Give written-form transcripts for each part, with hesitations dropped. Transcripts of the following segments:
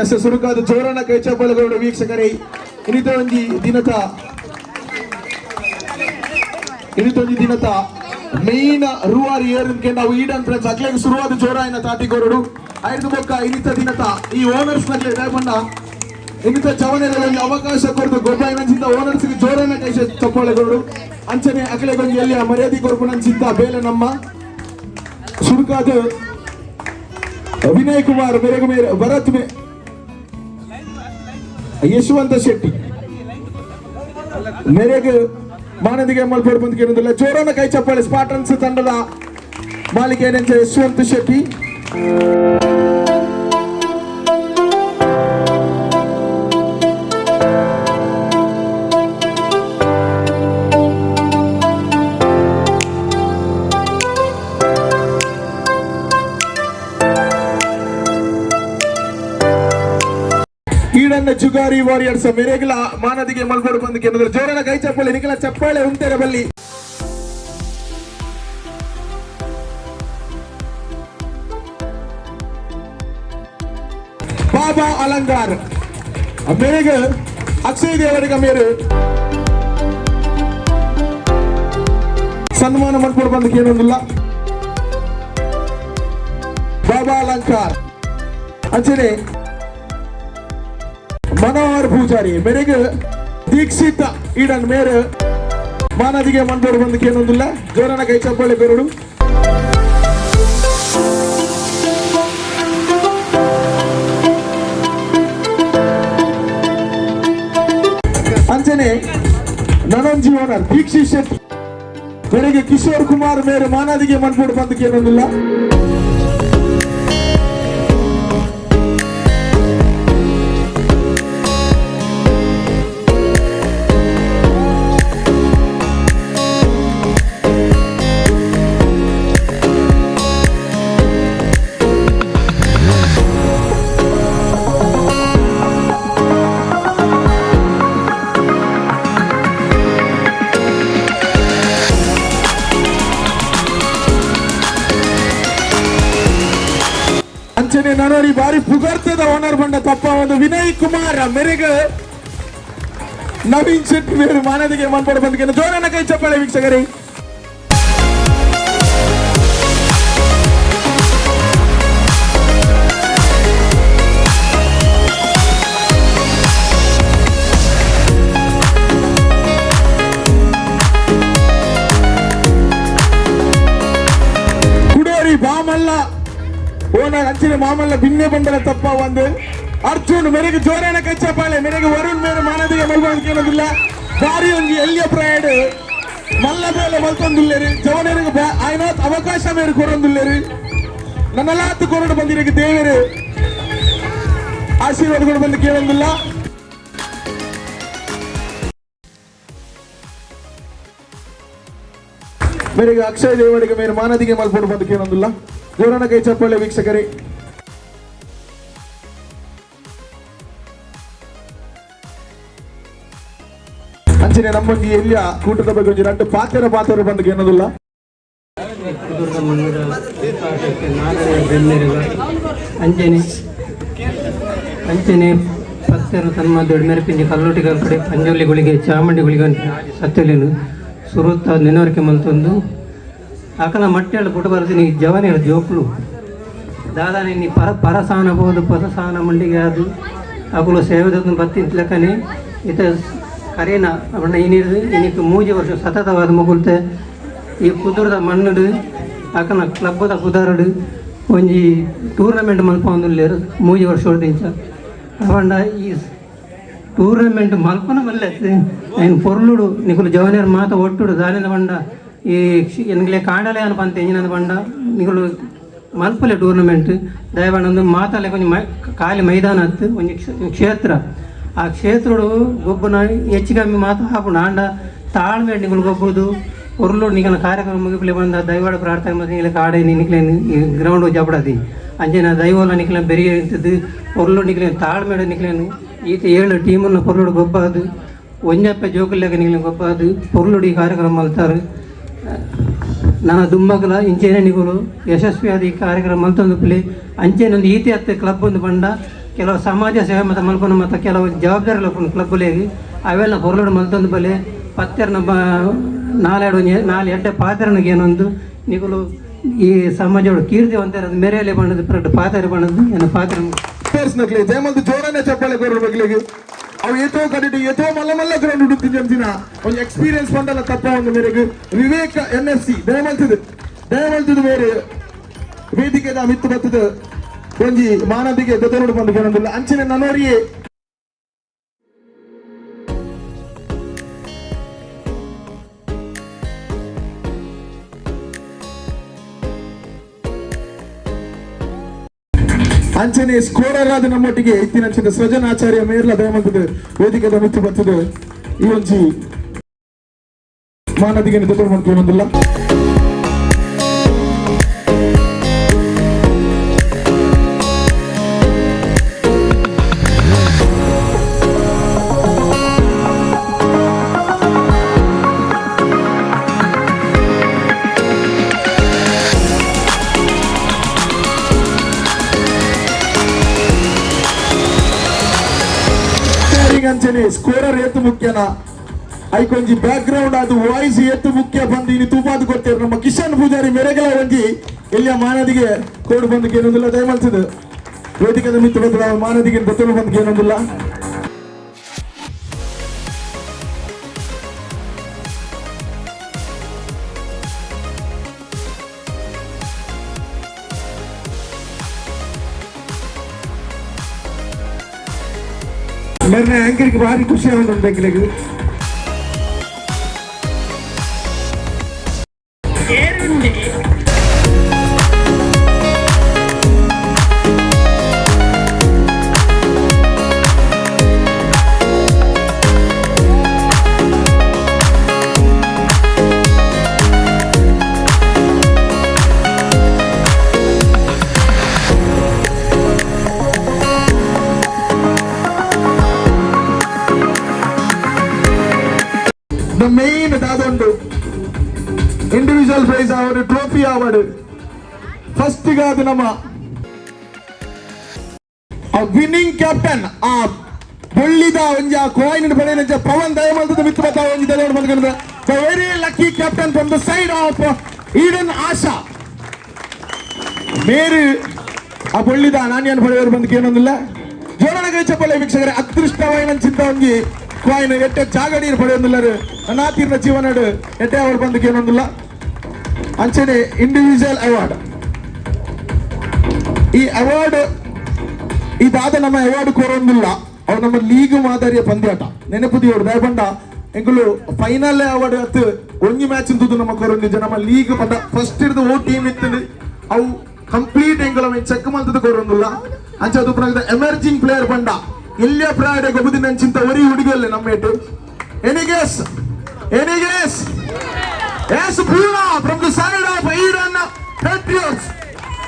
S ಸುರುಕಾದ ಜೋರನ ಕೈಚಪ್ಪಲಗೌಡ ವೀಕ್ಷಕರೇ ಇನ್ನಿತೊಂದು ದಿನದ main ರೂವಾರಿ ಏರಿಕೆ ನಾವು ಈಡನ್ ಫ್ರೆಂಡ್ಸ್ ಅಕ್ಲೆಗೆ ಶುರುವಾದ ಜೋರಾಯಿನ ತಾಟಿಗೋರಡು ಐದು ಬೊಕ್ಕ ಇನ್ನಿತ ದಿನದ ಈ ಓನರ್ಸ್ ನಗಲೆ ದಯಪಂಡ ಇನ್ನಿತ ಚವನೆಗಳಲ್ಲಿ ಅವಕಾಶ ಕೊಡ್ತು ಗೊಬ್ಬಾಯಿನಂಚಿಂದ ಓನರ್ಸ್ಗೆ ಜೋರನ ಕೈ ಚಪ್ಪಳೆಗೋರಡು ಅಂಚನೆ ಅಕ್ಲೆಗೊಂದು ಎಲ್ಲಿಯ ಮರ್ಯಾದೆ ಕೊರ್ಪುನಂಚಿಂದ ಬೇಲೆ ನಮ್ಮ ಸುರುಕಾದ ವಿನಯ್ ಕುಮಾರ್ ಮೇರೆ ಭರತ್ ಯಶವಂತ ಶೆಟ್ಟಿ ಮೇರೆಗೆ ಮಾನದಿಗೆ ಮಲ್ಪೇಡ್ ಬಂದು ಕೇಳುವುದಿಲ್ಲ ಜೋರನ ಕೈ ಚಪ್ಪಾಳೆ ಸ್ಪಾಟನ್ಸ್ ತಂಡದ ಮಾಲೀಕ ಏನಂತ ಯಶವಂತ ಶೆಟ್ಟಿ ಈಡನ್ನ ಜುಗಾರಿ ವಾರಿಯರ್ಸ್ ಮೇರೆಗಳ ಮಾನದಿಗೆ ಮಲ್ಪೇಡ್ ಬಂದು ಕೇಳಿದ್ರೆ ಜೋರನ ಕೈ ಚಪ್ಪಾಳೆ ನಿಖಲ ಚಪ್ಪಾಳೆ ಉಂಟೆರ ಬಲ್ಲಿ ಬಾಬಾ ಅಲಂಗಾರ್ ಮೇರೆಗೆ ಅಕ್ಷಯ್ ದೇವರಿಗೆ ಮೇರೆ ಸನ್ಮಾನ ಮಲ್ಪೇಡ್ ಬಂದು ಕೇಳೋದಿಲ್ಲ ಬಾಬಾ ಅಲಂಕಾರ್ ಅಂಚನೆ ಮನೋಹರ್ ಪೂಜಾರಿ ಮೇರೆಗೆ ದೀಕ್ಷಿತ ಈಡನ್ ಮೇರೆ ಮಾನದಿಗೆ ಮನ್ಪೋಡು ಬಂದು ಕೇಳೋದಿಲ್ಲ ಜೋರನ ಕೈ ಚಪ್ಪಾಳೆ ಬೇರಡು ಅಂಚನೆ ನನೊಂಜಿ ಓನರ್ ದೀಕ್ಷಿತ್ ಶೆಟ್ಟಿ ಮೇರೆಗೆ ಕಿಶೋರ್ ಕುಮಾರ್ ಮೇರೆ ಮಾನದಿಗೆ ಮನ್ಪೋಡು ಬಂದು ಕೇಳೋದಿಲ್ಲ ನನೋರಿ ಬಾರಿ ಪುಗರ್ತದ ಓನರ್ ಬಂಡ ತಪ್ಪ ಒಂದು ವಿನಯ್ ಕುಮಾರ್ ಮೇರೆಗೆ ನವೀನ್ ಶೆಟ್ಟಿ ಮೇರೆ ಮಾನದಿಗೆ ಮನ್ಪಡ ಬಂದ ಜೋರನ ಕೈ ಚಪ್ಪಾಳೆ ವೀಕ್ಷಕರೇ ಕುಡೋರಿ ಬಾಮಲ್ಲ ಓನರ್ ಅಂಚಿನ ಮಾಮಲ್ಲ ಭಿನ್ನೆ ಬಂಡಲ ತಪ್ಪ ಒಂದು ಅರ್ಜುನ್ ಮೇರೆಗೆ ಜೋರನ ಕೈ ಚಪ್ಪಾಳೆ ಮೇರೆಗೆ ವರುಣ್ ಮೇರೆ ಮಾನದಿಗೆ ಮಲ್ಪಂದು ಕೇಳೋದಿಲ್ಲ ಬಾರಿ ಒಂದು ಎಲ್ಲಿಯ ಪ್ರಯಾಣ ಮಲ್ಲ ಬೇಲೆ ಮಲ್ತೊಂದಿಲ್ಲೇರಿ ಜವನರಿಗೆ ಆಯ್ನಾತ್ ಅವಕಾಶ ಮೇರೆ ಕೊರೊಂದಿಲ್ಲೇರಿ ನನ್ನೆಲ್ಲ ಹತ್ತು ಕೊರಡು ಬಂದಿರಿಗೆ ದೇವರು ಆಶೀರ್ವಾದಗಳು ಬಂದು ಕೇಳೋದಿಲ್ಲ ಮೇರೆಗೆ ಅಕ್ಷಯ್ ದೇವರಿಗೆ ಮೇರೆ ಮಾನದಿಗೆ ಮಲ್ಪೋಡು ಬಂದು ಕೇಳೋದಿಲ್ಲ ಜೋರನ ಕೈ ಚಪ್ಪಾಳೆ ವೀಕ್ಷಕರೇ ಅಂಚನೆ ನಮ್ಮೊಂದು ಎಲ್ಲಿಯ ಕೂಟದ ಬಗ್ಗೆ ಒಂದು ಎರಡು ಪಾತ್ರ ಬಂದು ಏನೋದಿಲ್ಲ ಅಂಚನೆ ಪತ್ತರು ತನ್ನ ದೊಡ್ಡಮೆರಪಿಂಜಿ ಕಲ್ಲೋಟಿಗಳ ಕಡೆ ಪಂಜೋಲಿಗಳಿಗೆ ಚಾಮುಂಡಿಗಳಿಗೆ ಸತ್ತಲೇನು ಸುರುತ್ತ ನೆನವರಿಕೆ ಮಲ್ತೊಂದು ಅಕಲ ಮಟ್ಟೆಲ್ಲ ಪುಟ ಬರ್ತೀನಿ ಜವನಿರ ಜೋಕ್ಲು ದಾದಾನೆ ನೀ ಪರಸಾನ ಬೋದು ಪರಸಾನ ಮಂಡಿಗೆ ಅದು ಅಕಲು ಸೇವೆದ ಬತ್ತಿನ ಲೆಕ್ಕನೆ ಇತ ಕರೇನ ಅವಣ್ಣ ಏನಿರೋದು ಇನ್ನಿಕ್ಕೆ 3 ವರ್ಷ ಸತತವಾದ ಮುಗುಲ್ತೆ ಈ ಕುದುರದ ಮಣ್ಣು ಅಕನ ಕ್ಲಬ್ಬದ ಕುದಾರಡು ಒಂಜಿ ಟೂರ್ನಮೆಂಟ್ ಮಲ್ಪೊಂದುಲ್ಲೇರು 3 ವರ್ಷ ಹೊಡೆದಿಂಚ ಅವಂಡ ಈ ಟೂರ್ನಮೆಂಟ್ ಮಲ್ಪನ ಮಲ್ಲೆ ಏನು ಪೊರ್ಲುಡು ನಿಕಲು ಜವನಿಯರ್ ಮಾತ ಒಟ್ಟುಡು ದಾನಿನ ಬಂಡ ಈ ಎನ್ಗಲೆ ಕಾಂಡಲೆ ಅನ್ಪಂತ ಎಂಜಿನ ಬಂಡ ನಿಗಳು ಮಲ್ಪಲೆ ಟೂರ್ನಮೆಂಟ್ ದಯವಾಂಡ ಒಂದು ಮಾತಲೆ ಕೊಂಚ ಖಾಲಿ ಮೈದಾನ ಹತ್ತು ಒಂದು ಕ್ಷೇತ್ರ ಆ ಕ್ಷೇತ್ರಡು ಗೊಬ್ಬನ ಹೆಚ್ಚು ಕಮ್ಮಿ ಮಾತು ಹಾಕೊಂಡು ಆಂಡ ತಾಳ್ಮೆ ನಿಗಳು ಗೊಬ್ಬದು పొరలో నీకు కార్యక్రమం ముగిపులు ಬಂದ ದೈವಾಡ ಪ್ರಾರ್ಥನೆ ಮತ್ತೆ ನಿಕ್ಕೆ ಆಡೆ ನಿಕ್ಕೆ ಗ್ರೌಂಡ್ ಜಪಡದಿ ಅಂಜನ ದೈವಲ ನಿಕ್ಕೆ ಬೆರಿಯ ಇಂತದ್ದು పొరలో ನಿಕ್ಕೆ ತಾಳ್ಮೆಡ ನಿಕ್ಕೆ ಈತ 7 ಟೀಮನ್ನ పొరలో ಗೊಬ್ಬದು ಒಂಜಪ್ಪ ಜೋಕಲ್ಲಾಗ ನಿಕ್ಕೆ ಗೊಬ್ಬದು పొరలో ಈ ಕಾರ್ಯಕ್ರಮ ಮಾಡ್ತಾರೆ ನನ್ನ ದುಮ್ಮಗಲ ಇಂಚೇನೆ ನಿಗಳು ಯಶಸ್ವಿಯಾದ ಈ ಕಾರ್ಯಕ್ರಮ ಮಲ್ತೊಂದು ಪ್ಲೇ ಅಂಚೆನೊಂದು ಈತಿ ಹತ್ತೆ ಕ್ಲಬ್ ಒಂದು ಬಂಡ ಕೆಲವು ಸಮಾಜ ಸೇವೆ ಮತ್ತು ಮಲ್ಕೊಂಡು ಮತ್ತು ಕೆಲವು ಜವಾಬ್ದಾರಿ ಕ್ಲಬ್ಬಲ್ಲಿ ಅವೆಲ್ಲ ಹೊರಗಡೆ ಮಲ್ತೊಂದು ಬಲೆ ಪತ್ತೆರನ ನಾಲೆ ಎಡ್ಡೆ ಪಾತ್ರನಿಗೆ ಏನೊಂದು ನಿಗುಲು ಈ ಸಮಾಜಗಳು ಕೀರ್ತಿವಂತರ ಮೇರೆಯಲ್ಲಿ ಬಣ್ಣದ ಪ್ರಕಟ ಪಾತ್ರೆ ಬಣ್ಣದ್ದು ಏನು ಪಾತ್ರ ನಕ್ಲಿ ಜಯಮಂತ್ ಜೋರನೆ ಚಪ್ಪಾಳೆ ಕೊರೋ ಬಗ್ಲಿಗೆ ಅವು ಏತೋ ಕಡಿಟ್ಟು ಏತೋ ಮಲ್ಲ ಗ್ರೌಂಡ್ ಹುಡುಕ್ತಿದ್ದೆ ಅಂತಿನ ಒಂದು ಎಕ್ಸ್ಪೀರಿಯನ್ಸ್ ಬಂದಲ್ಲ ತಪ್ಪ ಒಂದು ಮೇರೆಗೆ ವಿವೇಕ NFC ದಯಮಲ್ತದ ಬೇರೆ ವೇದಿಕೆದ ಮಿತ್ತು ಬತ್ತದ ಒಂಜಿ ಮಾನದಿಗೆ ದೊಡ್ಡ ಬಂದು ಕೇಳೋದಿಲ್ಲ ಅಂಚಿನ ನನ್ನೋರಿಯೇ ಅಂಚನೆ ಸ್ಕೋರರ್ ಆದ ನಮ್ಮೊಟ್ಟಿಗೆ ಇತ್ತಿನ ಸೃಜನ್ ಆಚಾರ್ಯ ಮೇರ್ಲ ದಯಮಂತದ ವೇದಿಕೆದ ಮಿತ್ತು ಬತ್ತದ ಈ ಒಂಜಿ ಮಾನದಿಗೆ ದೊಡ್ಡ ಬಂದು ಕೇಳೋದಿಲ್ಲ ಅಂಚನೆ ಸ್ಕೋರರ್ ಏತು ಮುಖ್ಯನ ಐಕೊಂಜಿ ಬ್ಯಾಕ್ ಗ್ರೌಂಡ್ ಅದು ವಾಯ್ಸ್ ಏತು ಮುಖ್ಯ ಬಂದು ಇನ್ನು ತೂಪಾದು ಕೊಡ್ತೇವೆ ನಮ್ಮ ಕಿಶನ್ ಪೂಜಾರಿ ಮೆರೆಗೆಲ ಒಂಜಿ ಎಲ್ಲಿಯ ಮಾನದಿಗೆ ಕೋಡ್ ಬಂದು ಏನೊಂದಿಲ್ಲ ದಯಮಲ್ತದ ವೇದಿಕೆದ ಮಿತ್ತು ಬಂದ ಮಾನದಿಗೆ ಗೊತ್ತಲು ಬಂದು ಏನೊಂದಿಲ್ಲ मेरे एंकर की भारी खुशी है उन्होंने देख लेगी The main दादोंडु individual prize award trophy award first ಗಾದು ನಮ್ಮ winning captain ಆ ಬೊಳ್ಳಿದ ಒಂಜಿ ಆ ಕಾಯಿನ್ ಬಳೆನ ಪವನ್ ದಯಮಂತದ ಮಿತ್ರ ಬತ್ತ ಒಂಜಿ ದಲೋಡ್ ಬಂದ್ಕಂದ the very lucky captain from the side of Eden Asha ಮೇರು ಆ ಬೊಳ್ಳಿದ ನಾಣ್ಯನ ಪಡೆಯವರು ಬಂದು ಕೇಳೋದಿಲ್ಲ ಜೋರನಗೈ ಚಪ್ಪಲೆ ವೀಕ್ಷಕರೇ ಅದೃಷ್ಟವಾಯಿನ ಚಿಂತ ಒಂಜಿ ಕಾಯಿನ್ ಎಟ್ಟೆ ಜಾಗಡಿ ಪಡೆಯೊಂದಿಲ್ಲ ಅನಾತೀರ್ಣ ಜೀವನ ಎಟ್ಟೆ ಅವಾರ್ಡ್ ಬಂದು ಏನೊಂದಿಲ್ಲ ಅಂಚನೆ ಇಂಡಿವಿಜುವಲ್ ಅವಾರ್ಡ್ ಈ ಅವಾರ್ಡ್ ಇದಾದ ನಮ್ಮ ಅವಾರ್ಡ್ ಕೊರೊಂದಿಲ್ಲ ಅವ್ರು ನಮ್ಮ ಲೀಗ್ ಮಾದರಿಯ ಪಂದ್ಯಾಟ ನೆನಪುದಿ ಅವ್ರು ದಯಪಂಡ ಎಂಗಳು ಫೈನಲ್ ಅವಾರ್ಡ್ ಅತ್ತು ಒಂಜಿ ಮ್ಯಾಚ್ ಇಂತದ್ದು ನಮ್ಮ ಕೊರೊಂದಿದ್ದ ನಮ್ಮ ಲೀಗ್ ಪಂಡ ಫಸ್ಟ್ ಇರ್ದು ಓ ಟೀಮ್ ಇತ್ತು ಅವು ಕಂಪ್ಲೀಟ್ ಎಂಗಳ ಚೆಕ್ ಮಾಡ್ತದ ಕೊರೊಂದಿಲ್ಲ ಅಂಚೆ ಅದು ಎಮರ್ಜಿಂಗ್ ಪ್ಲೇಯರ್ ಬಂಡ ಇಲ್ಲಿಯ ಪ್ರಾಡೆ ಗೊಬ್ಬದಿನ ಚಿಂತ ಒರಿ ಹುಡುಗಲ್ಲ ನಮ್ಮೇಟು ಎನಿಗೇಸ್ yes Puna from the side of Eden Patriots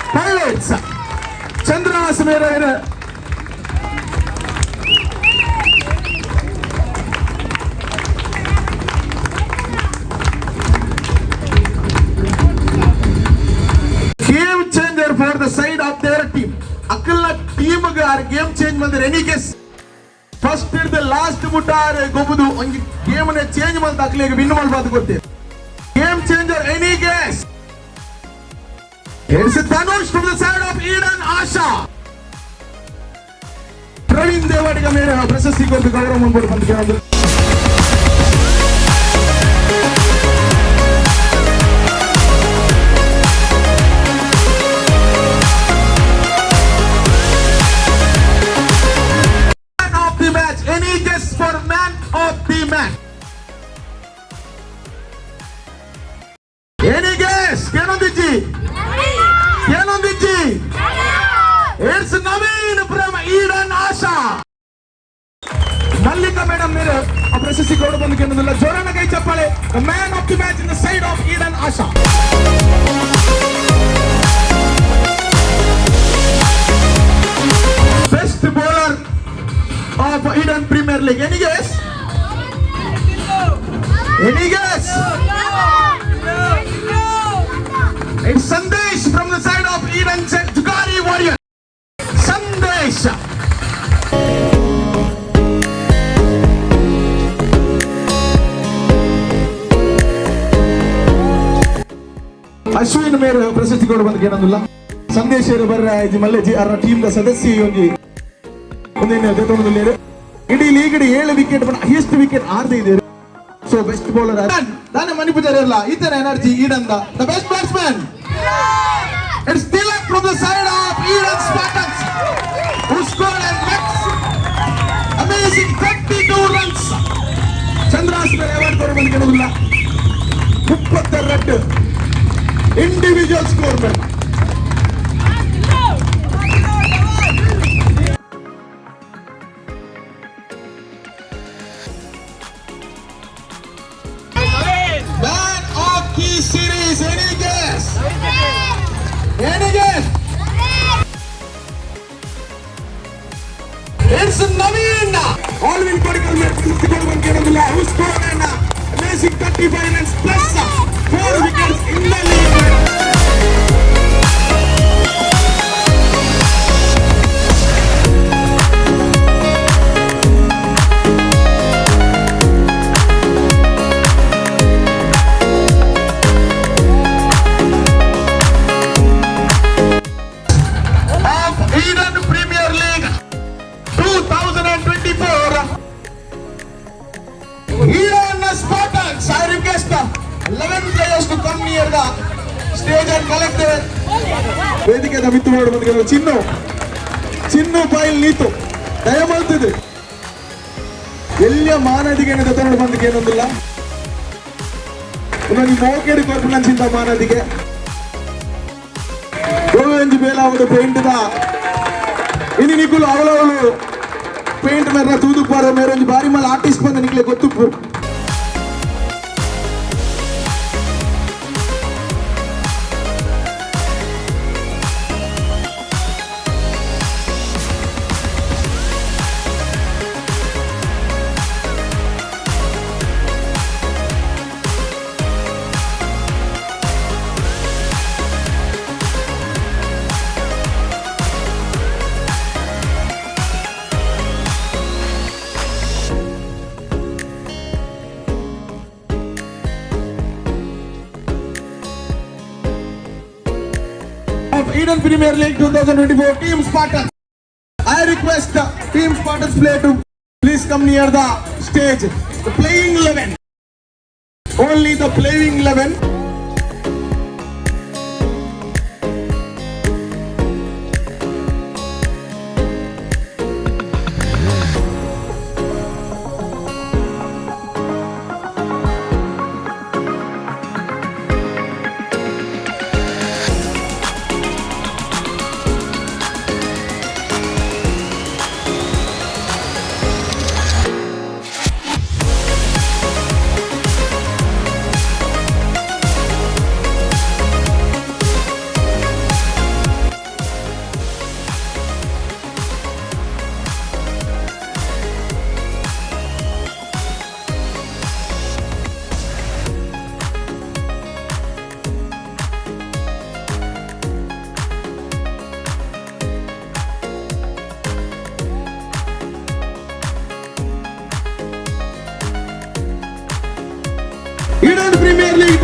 Pirates Chandras mere game changer for the side of their team akalla team ga game change mandre any guess first ಇರ್ದ last ಮುಟ್ಟಾರೆ ಗೊಬ್ಬದು ಒಂಜಿ game ನೆ change ಮಾಡ್ತಾ ಅಕ್ಲಿಗೆ win ಮಾಡ್ಬಾರ್ದು ಗೊತ್ತೇ game changer any guess it's Dhanush from the side of Eden Asha Praveen Devadiga ಮೇಲೆ ಪ್ರಶಸ್ತಿ ಕೊಟ್ಟು ಗೌರವ ಮಾಡ್ಬೋದು ಬಂದು ಕೇಳೋದು Any guess? Kenondiji? It's Naveen from Eden Asha. Mallika madam mere a ಪ್ರಶಸ್ತಿ ಕೊಡು ಬಂದು ಕೇಳೋದಿಲ್ಲ ಜೋರಾನ ಕೈ ಚಪ್ಪಾಳೆ the man of the match in the side of Eden Asha. Best bowler of Eden Premier League. Any guess? It's Sandesh from the side of Eden Jugari Warrior. Sandesh Ashwin ಮೇರೆ ಪ್ರಶಸ್ತಿ ಕೊಡು ಬಂದಕ್ಕೆ ಏನಂದಿಲ್ಲ ಸಂದೇಶ ಬರ್ರ ಇದು ಮಲ್ಲೆ ಅರ ಟೀಮ್ ದ ಸದಸ್ಯ ಒಂದೇನು ತೆತ್ತೊಂದಿಲ್ಲ ಇಡೀ ಲೀಗ್ 7 ವಿಕೆಟ್ ಹೈಯೆಸ್ಟ್ ವಿಕೆಟ್ ಆರ್ದಿದೆ ಸೊ ಬೆಸ್ಟ್ ಬೌಲರ್ ದಾನೆ ಮಣಿಪುಜರ್ ಇರಲ್ಲ ಈತನ ಎನರ್ಜಿ ಈಡಂದ the best batsman it's Tilak from the side of Eden Spartans who scored an amazing 32 runs ಚಂದ್ರಾಸ್ ಮೇಲೆ ಅವಾರ್ಡ್ ಕೊಡು ಬಂದಕ್ಕೆ ಏನಂದಿಲ್ಲ 32 ಇಂಡಿವಿಜುವಲ್ ಸ್ಕೋರ್ ಮೇಲೆ Man of key series, any guess? Any guess? It's Naveen. Alvin Kodikal who scored an amazing 35 runs plus 4 wickets in the league. ವೇದಿಕೆ ಮಿತ್ತು ಮಾಡಿ ಬಂದ ಚಿನ್ನು ಪಾಯಿಲ್ ನೀತು ದಯಮಾಡ್ತಿದೆ ಎಲ್ಲಿಯ ಮಾನದಿಗೆ ತಗೊಂಡು ಬಂದಕ್ಕೆ ಏನೊಂದಿಲ್ಲ ನನಗೆ ಮೋಕೆಡಿ ಕೊರ್ಪನಂಚಿಂದ ಮಾನದಿಗೆ ಗೋವೆಂಜಿ ಬೇಲಾವುದು ಪೇಂಟ್ದ ಇನ್ನು ನಿಗುಲು ಅವಳವಳು ಪೇಂಟ್ ಮೇರ ತೂದು ಪಾರ ಮೇರೊಂದು ಬಾರಿ ಮಲ್ಲ ಆರ್ಟಿಸ್ಟ್ ಬಂದ ನಿಗ್ಲೆ ಗೊತ್ತುಪ್ಪು Eden Premier League 2024 Team Spartans. I request the Team Spartans player to please come near the stage. The playing 11. Only the playing 11. Eden Premier League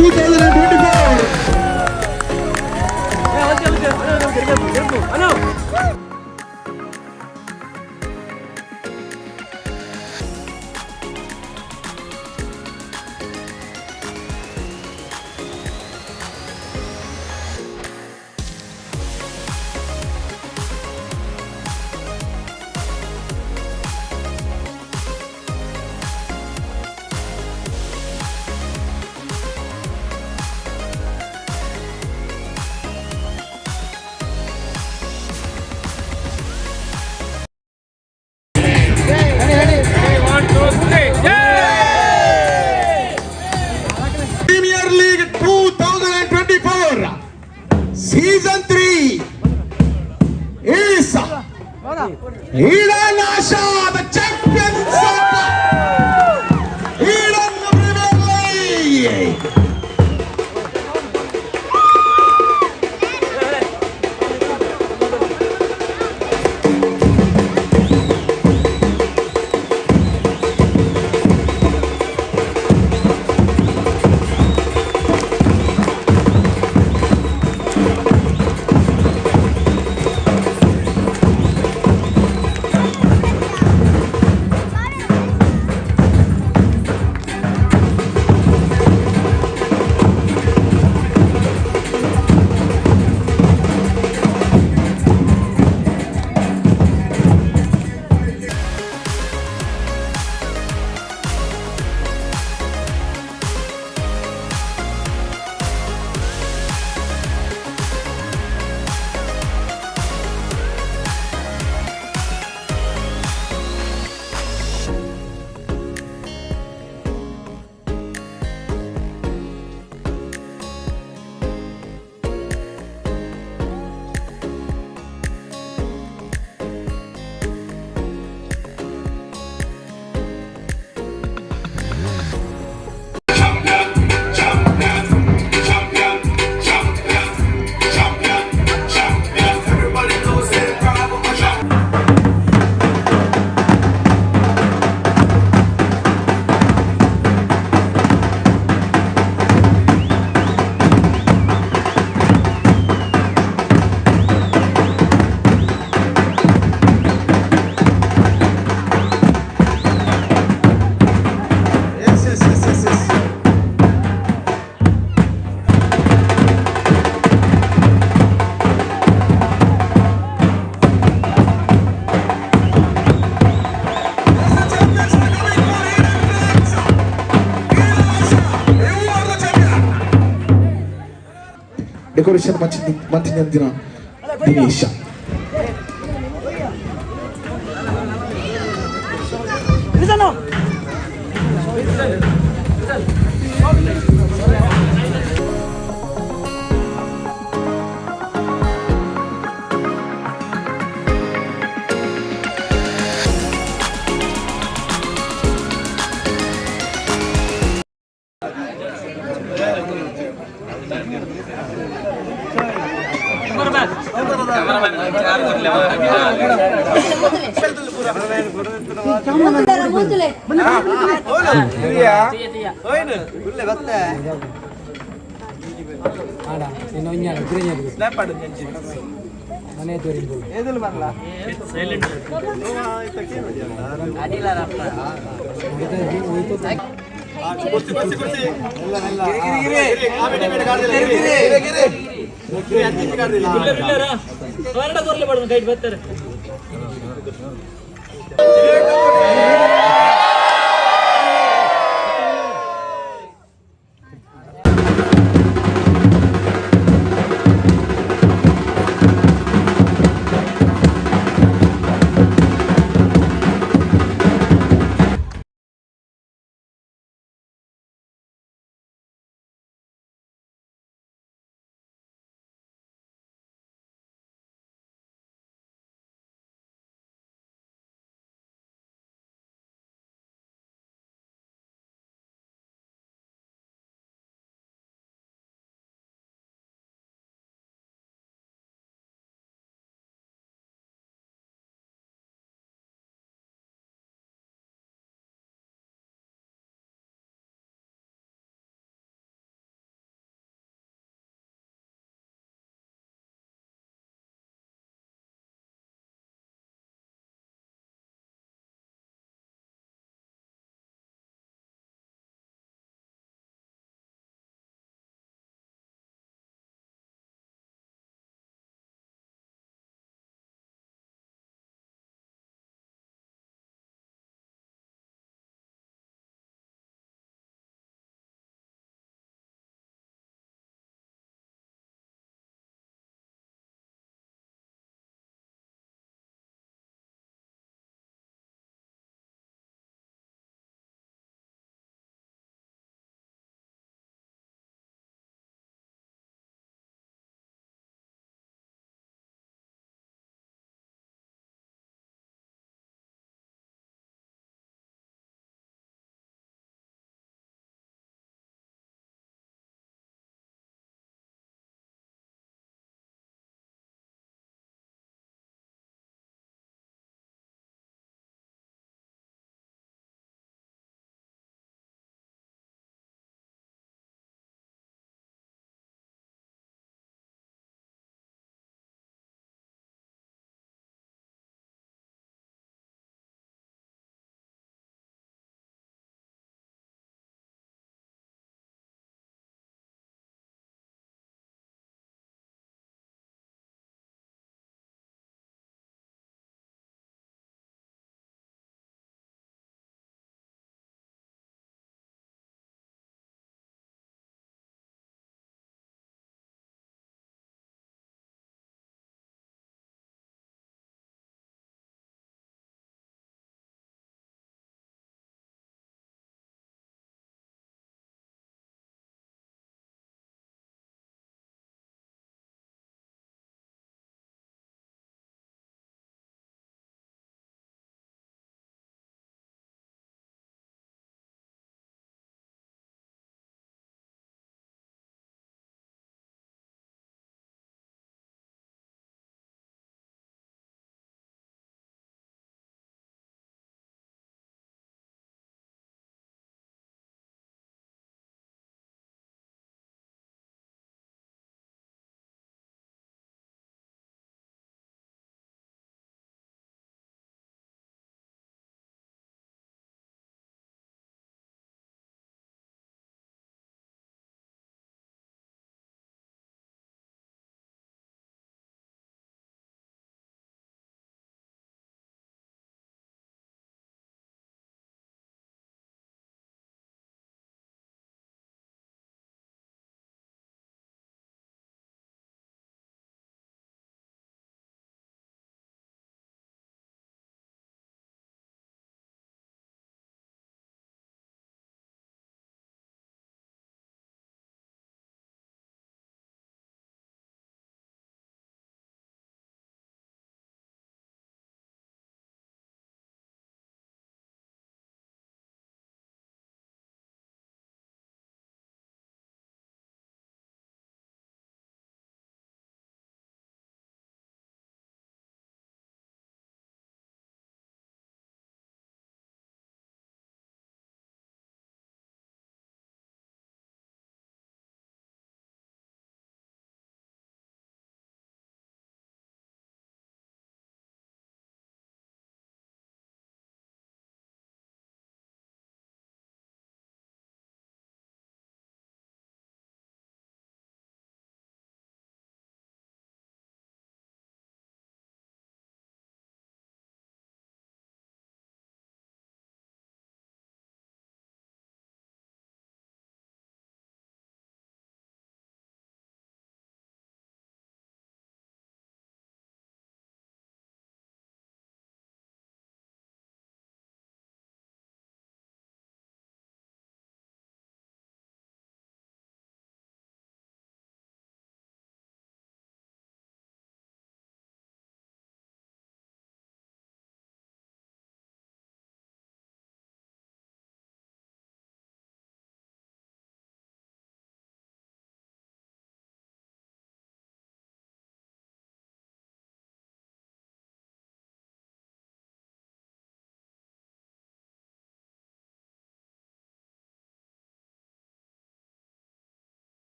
2024. Season 3 is Eden Asha, the champions of Eden Premier League. Decoration ಮಂಚಿನ ದಿನೇಶ. ಬರ್ತಾರೆ